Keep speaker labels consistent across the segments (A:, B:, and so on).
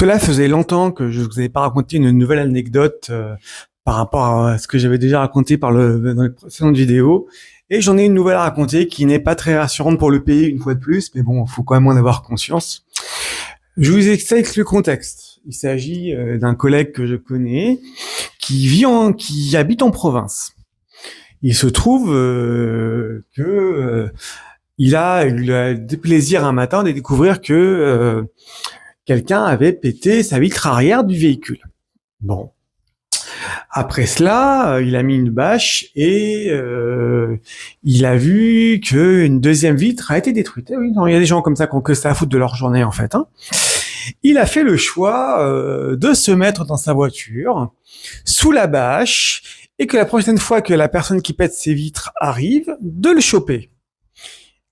A: Cela faisait longtemps que je vous avais pas raconté une nouvelle anecdote par rapport à ce que j'avais déjà raconté dans les précédentes vidéos. Et j'en ai une nouvelle à raconter qui n'est pas très rassurante pour le pays une fois de plus, mais bon, il faut quand même en avoir conscience. Je vous explique le contexte. Il s'agit d'un collègue que je connais qui habite en province. Il se trouve que il a eu le déplaisir un matin de découvrir que quelqu'un avait pété sa vitre arrière du véhicule. Bon. Après cela, il a mis une bâche et il a vu qu'une deuxième vitre a été détruite. Et oui, non, il y a des gens comme ça qui ont que ça à foutre de leur journée en fait. Hein. Il a fait le choix de se mettre dans sa voiture, sous la bâche, et que la prochaine fois que la personne qui pète ses vitres arrive, de le choper.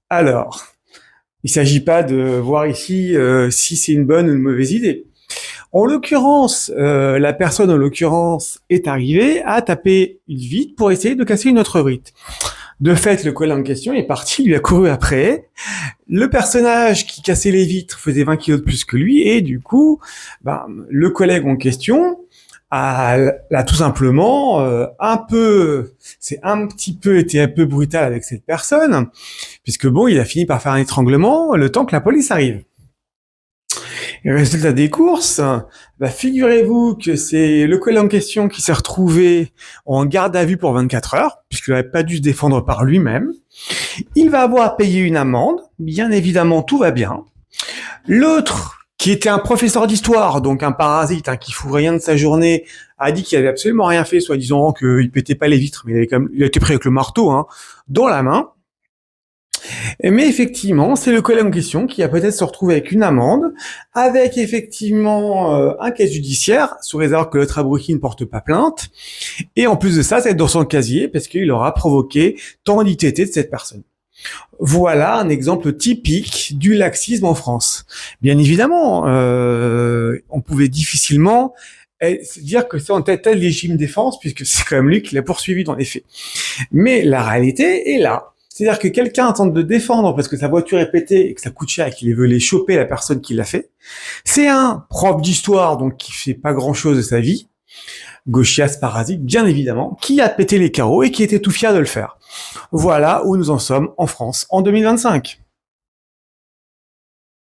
A: Alors, il s'agit pas de voir ici si c'est une bonne ou une mauvaise idée. En l'occurrence, la personne en l'occurrence est arrivée à taper une vitre pour essayer de casser une autre vitre. De fait, le collègue en question est parti, lui a couru après. Le personnage qui cassait les vitres faisait 20 kilos de plus que lui et du coup, le collègue en question l'a tout simplement c'est un petit peu été un peu brutal avec cette personne, puisque bon, il a fini par faire un étranglement le temps que la police arrive. Et le résultat des courses, figurez-vous que c'est le collègue en question qui s'est retrouvé en garde à vue pour 24 heures, puisqu'il n'avait pas dû se défendre par lui-même. Il va avoir à payer une amende, bien évidemment tout va bien. L'autre, qui était un professeur d'histoire, donc un parasite qui fout rien de sa journée, a dit qu'il avait absolument rien fait, soi-disant qu'il pétait pas les vitres, mais il a été pris avec le marteau dans la main. Mais effectivement, c'est le collègue en question qui a peut-être se retrouvé avec une amende, avec effectivement un casier judiciaire, sous réserve que l'autre abruti ne porte pas plainte. Et en plus de ça être dans son casier, parce qu'il aura provoqué tant d'ITT de cette personne. Voilà un exemple typique du laxisme en France. Bien évidemment, on pouvait difficilement dire que c'est en tel légitime défense, puisque c'est quand même lui qui l'a poursuivi dans les faits. Mais la réalité est là. C'est-à-dire que quelqu'un tente de défendre parce que sa voiture est pétée et que ça coûte cher et qu'il veut les choper la personne qui l'a fait. C'est un prof d'histoire, donc qui fait pas grand-chose de sa vie, gauchias parasite, bien évidemment, qui a pété les carreaux et qui était tout fier de le faire. Voilà où nous en sommes en France en 2025.